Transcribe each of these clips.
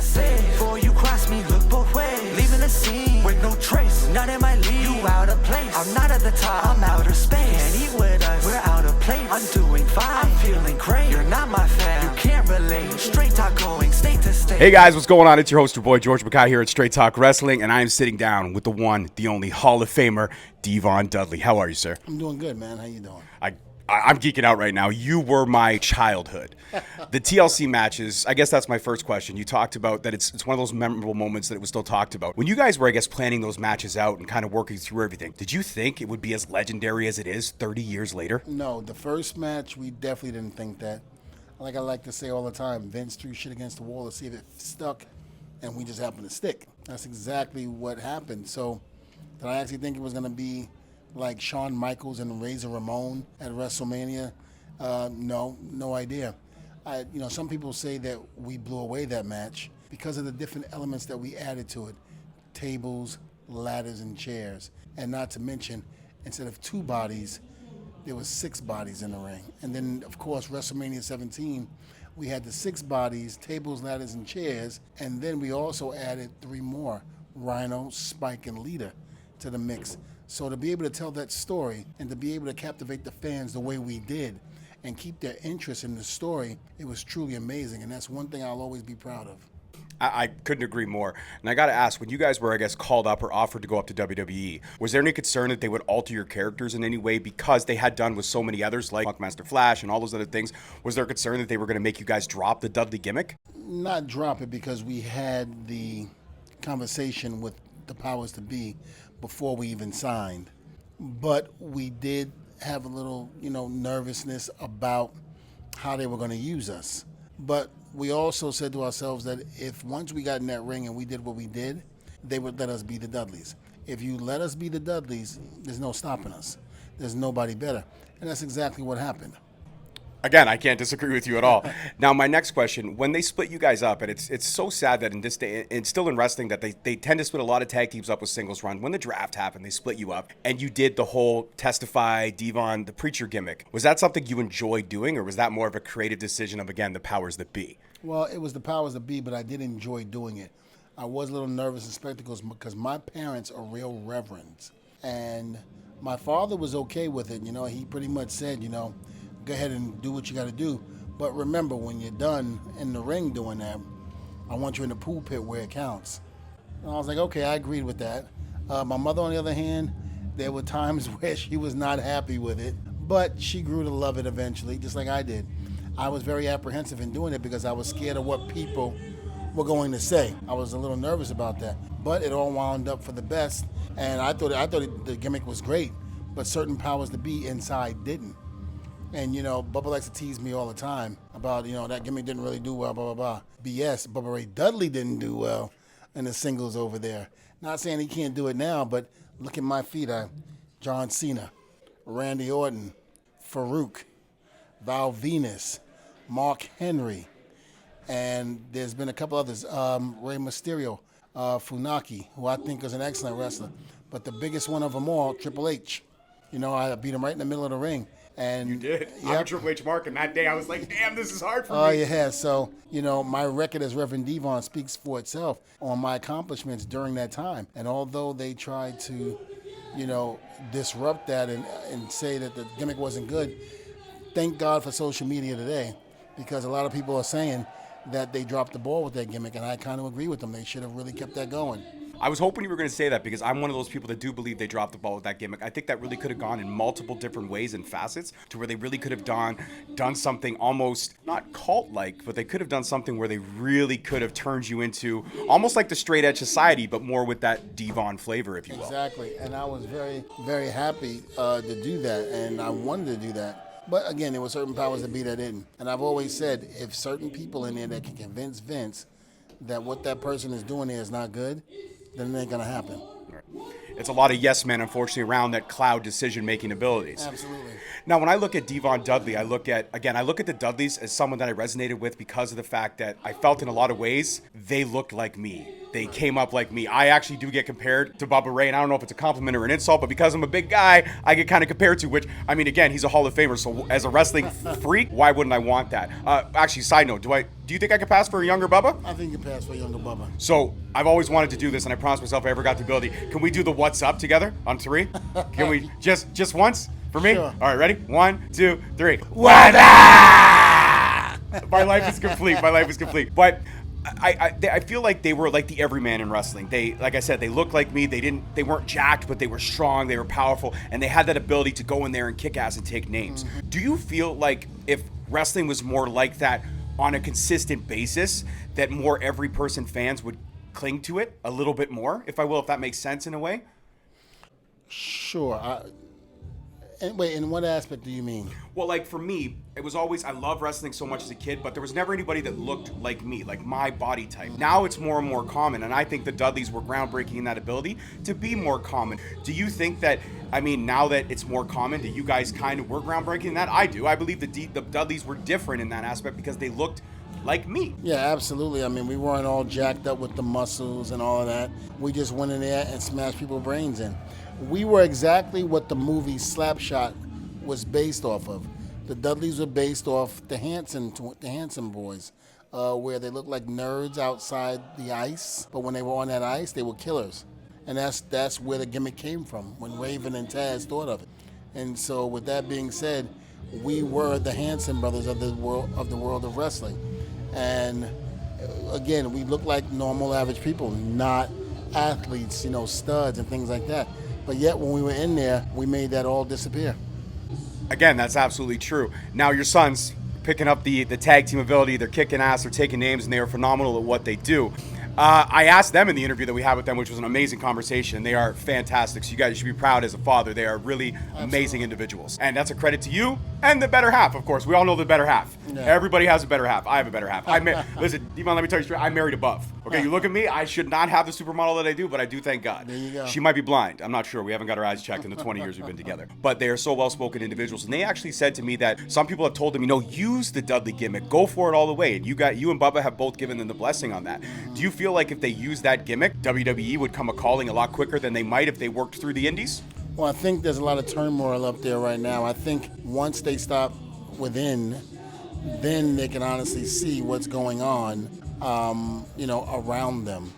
say. Before you cross me, look both ways. Leaving the scene with no trace. None in my league. You out of place. I'm not at the top. I'm outer space. Can't eat with us. We're out of place. I'm doing fine. I'm feeling great. You're not my fan. You can't relate. Straight talk going state to state. Hey guys, what's going on? It's your host, your boy George Mackay here at Straight Talk Wrestling, and I am sitting down with the one, the only Hall of Famer, Dvon Dudley. How are you, sir? I'm doing good, man. How you doing? I'm geeking out right now. You were my childhood. The TLC matches, I guess that's my first question. You talked about that it's one of those memorable moments that it was still talked about. When you guys were, I guess, planning those matches out and kind of working through everything, did you think it would be as legendary as it is 30 years later? No, the first match, we definitely didn't think that. Like I like to say all the time, Vince threw shit against the wall to see if it stuck, and we just happened to stick. That's exactly what happened. So did I actually think it was going to be like Shawn Michaels and Razor Ramon at WrestleMania? No idea. Some people say that we blew away that match because of the different elements that we added to it. Tables, ladders, and chairs. And not to mention, instead of 2 bodies, there was 6 bodies in the ring. And then, of course, WrestleMania 17, we had the 6 bodies, tables, ladders, and chairs. And then we also added 3 more, Rhino, Spike, and Lita, to the mix. So to be able to tell that story and to be able to captivate the fans the way we did and keep their interest in the story, it was truly amazing. And that's one thing I'll always be proud of. I couldn't agree more. And I got to ask, when you guys were, I guess, called up or offered to go up to WWE, was there any concern that they would alter your characters in any way because they had done with so many others like Funkmaster Flash and all those other things? Was there concern that they were going to make you guys drop the Dudley gimmick? Not drop it, because we had the conversation with the powers to be before we even signed. But we did have a little, nervousness about how they were going to use us. But we also said to ourselves that if once we got in that ring and we did what we did, they would let us be the Dudleys. If you let us be the Dudleys, there's no stopping us. There's nobody better. And that's exactly what happened. Again, I can't disagree with you at all. Now, my next question, when they split you guys up, and it's so sad that in this day, and still in wrestling, that they tend to split a lot of tag teams up with singles run. When the draft happened, they split you up, and you did the whole Testify, Dvon, the preacher gimmick. Was that something you enjoyed doing, or was that more of a creative decision of, again, the powers that be? Well, it was the powers that be, but I did enjoy doing it. I was a little nervous in spectacles because my parents are real reverends, and my father was okay with it. He pretty much said, go ahead and do what you got to do. But remember, when you're done in the ring doing that, I want you in the pool pit where it counts. And I was like, okay, I agreed with that. My mother, on the other hand, there were times where she was not happy with it, but she grew to love it eventually, just like I did. I was very apprehensive in doing it because I was scared of what people were going to say. I was a little nervous about that, but it all wound up for the best. And I thought the gimmick was great, but certain powers to be inside didn't. And, Bubba likes to tease me all the time about, that gimmick didn't really do well, blah, blah, blah. BS, Bubba Ray Dudley didn't do well in the singles over there. Not saying he can't do it now, but look at my feet. John Cena, Randy Orton, Farouk, Val Venus, Mark Henry, and there's been a couple others. Rey Mysterio, Funaki, who I think is an excellent wrestler. But the biggest one of them all, Triple H. I beat him right in the middle of the ring. And you did. Yep. I'm a Triple H mark, and that day I was like, damn, this is hard for me. Oh, yeah. So, my record as Reverend Devon speaks for itself on my accomplishments during that time. And although they tried to, disrupt that and say that the gimmick wasn't good, thank God for social media today, because a lot of people are saying that they dropped the ball with that gimmick, and I kind of agree with them. They should have really kept that going. I was hoping you were going to say that because I'm one of those people that do believe they dropped the ball with that gimmick. I think that really could have gone in multiple different ways and facets to where they really could have done something almost not cult-like, but they could have done something where they really could have turned you into almost like the straight edge society, but more with that Dvon flavor, if you will. Exactly, and I was very, very happy to do that, and I wanted to do that. But again, there were certain powers that be that didn't. And I've always said, if certain people in there that can convince Vince that what that person is doing there is not good, then it ain't going to happen. It's a lot of yes men, unfortunately, around that cloud decision-making abilities. Absolutely. Now, when I look at Dvon Dudley, I look at the Dudleys as someone that I resonated with because of the fact that I felt in a lot of ways they looked like me. they came up like me. I actually do get compared to Bubba Ray, and I don't know if it's a compliment or an insult, but because I'm a big guy, I get kind of compared to, which, I mean, again, he's a Hall of Famer, so as a wrestling freak, why wouldn't I want that? Actually, side note, do you think I could pass for a younger Bubba? I think you can pass for a younger Bubba. So I've always wanted to do this, and I promised myself if I ever got the ability. Can we do the what's up together on 3? Can we just once for me? Sure. All right, ready? 1, 2, 3. What up? My life is complete. My life is complete. But I feel like they were like the everyman in wrestling. They, like I said, they looked like me. They weren't jacked, but they were strong. They were powerful, and they had that ability to go in there and kick ass and take names. Mm-hmm. Do you feel like if wrestling was more like that on a consistent basis, that more every person fans would cling to it a little bit more, if that makes sense in a way? Sure. Wait, in what aspect do you mean? Well, like for me, it was always, I love wrestling so much as a kid, but there was never anybody that looked like me, like my body type. Now it's more and more common, and I think the Dudleys were groundbreaking in that ability to be more common. Do you think that, I mean, now that it's more common, do you guys kind of were groundbreaking in that? I do. I believe the Dudleys were different in that aspect because they looked like me. Yeah, absolutely. I mean, we weren't all jacked up with the muscles and all of that. We just went in there and smashed people's brains in. We were exactly what the movie Slapshot was based off of. The Dudleys were based off the Hanson boys, where they looked like nerds outside the ice, but when they were on that ice, they were killers. And that's where the gimmick came from, when Raven and Taz thought of it. And so with that being said, we were the Hanson brothers of the world of wrestling. And again, we looked like normal average people, not athletes, studs and things like that. But yet when we were in there, we made that all disappear. Again, that's absolutely true. Now your sons picking up the tag team ability, they're kicking ass, they're taking names, and they are phenomenal at what they do. I asked them in the interview that we had with them, which was an amazing conversation. They are fantastic. So you guys should be proud as a father. They are really amazing individuals. And that's a credit to you and the better half, of course. We all know the better half. Yeah. Everybody has a better half. I have a better half. Listen, Dvon, let me tell you straight. I married above. Okay, you look at me. I should not have the supermodel that I do, but I do, thank God. There you go. She might be blind. I'm not sure. We haven't got her eyes checked in the 20 years we've been together. But they are so well-spoken individuals. And they actually said to me that some people have told them, use the Dudley gimmick. Go for it all the way. And you and Bubba have both given them the blessing on that. Do you feel like if they use that gimmick, WWE would come a-calling a lot quicker than they might if they worked through the indies? Well, I think there's a lot of turmoil up there right now. I think once they stop within, then they can honestly see what's going on, around them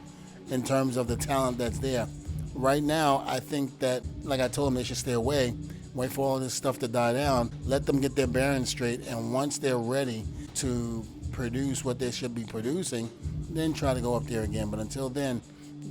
in terms of the talent that's there. Right now, I think that, like I told them, they should stay away, wait for all this stuff to die down, let them get their bearings straight, and once they're ready to produce what they should be producing, then try to go up there again. But until then,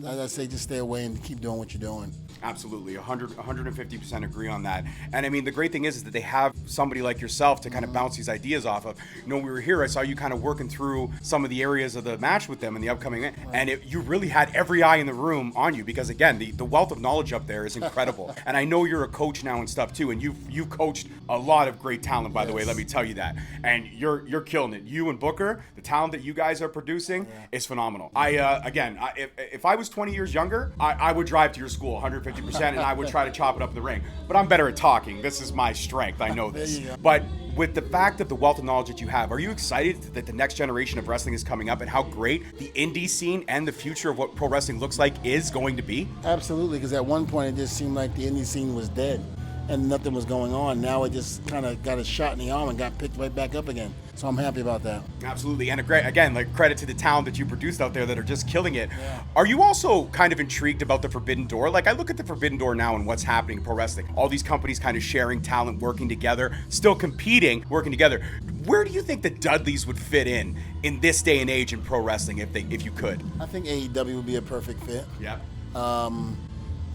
as I say, just stay away and keep doing what you're doing. Absolutely, 150% agree on that. And I mean, the great thing is that they have somebody like yourself to kind of bounce these ideas off of. When we were here, I saw you kind of working through some of the areas of the match with them in the upcoming, and you really had every eye in the room on you because, again, the wealth of knowledge up there is incredible. And I know you're a coach now and stuff too, and you've coached a lot of great talent, by the way. Let me tell you that. And you're killing it. You and Booker, the talent that you guys are producing is phenomenal. If I was 20 years younger, I would drive to your school 150%, and I would try to chop it up in the ring. But I'm better at talking. This is my strength. I know this. But with the fact of the wealth of knowledge that you have, are you excited that the next generation of wrestling is coming up and how great the indie scene and the future of what pro wrestling looks like is going to be? Absolutely, because at one point it just seemed like the indie scene was dead and nothing was going on. Now it just kind of got a shot in the arm and got picked right back up again. So I'm happy about that. Absolutely. And credit to the talent that you produced out there that are just killing it. Yeah. Are you also kind of intrigued about the Forbidden Door? Like, I look at the Forbidden Door now and what's happening in pro wrestling. All these companies kind of sharing talent, working together, still competing, working together. Where do you think the Dudleys would fit in this day and age in pro wrestling if you could? I think AEW would be a perfect fit. Yeah. I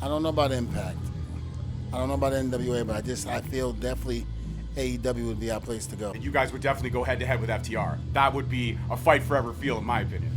don't know about Impact. I don't know about NWA, but I feel definitely AEW would be our place to go. And you guys would definitely go head-to-head with FTR. That would be a fight forever feel, in my opinion.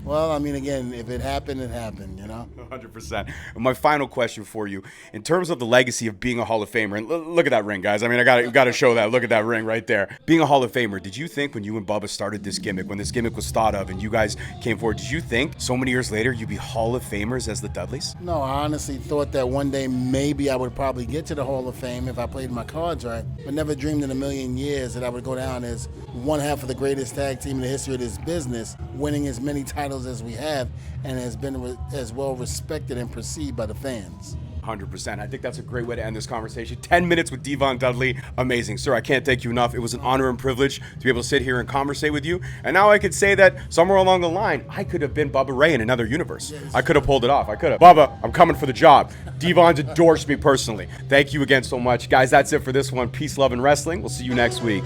Well, I mean, again, if it happened, it happened, 100%. And my final question for you, in terms of the legacy of being a Hall of Famer, and look at that ring, guys. I mean, I got to show that. Look at that ring right there. Being a Hall of Famer, did you think when you and Bubba started this gimmick, when this gimmick was thought of and you guys came forward, did you think so many years later you'd be Hall of Famers as the Dudleys? No, I honestly thought that one day maybe I would probably get to the Hall of Fame if I played my cards right, but never dreamed in a million years that I would go down as one half of the greatest tag team in the history of this business, winning as many titles titles as we have, and has been as well respected and perceived by the fans. 100%. I think that's a great way to end this conversation. 10 minutes with Dvon Dudley. Amazing. Sir, I can't thank you enough. It was an honor and privilege to be able to sit here and conversate with you. And now I could say that somewhere along the line, I could have been Bubba Ray in another universe. I could have pulled it off. I could have. Bubba, I'm coming for the job. Dvon's endorsed me personally. Thank you again so much. Guys, that's it for this one. Peace, love, and wrestling. We'll see you next week.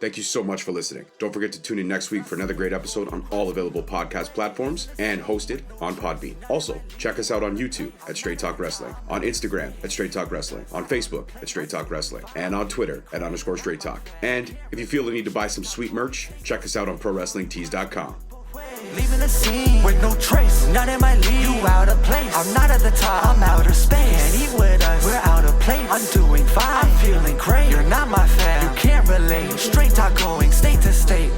Thank you so much for listening. Don't forget to tune in next week for another great episode on all available podcast platforms and hosted on Podbean. Also, check us out on YouTube at Straight Talk Wrestling, on Instagram at Straight Talk Wrestling, on Facebook at Straight Talk Wrestling, and on Twitter at _Straight Talk. And if you feel the need to buy some sweet merch, check us out on ProWrestlingTees.com. Leaving the scene with no trace, not in my league. You out of place. I'm not at the top. I'm outer space. Can't eat with us. We're out of place. I'm doing fine. I'm feeling great. You're not my fan. You can't relate. Straight talk going state to state.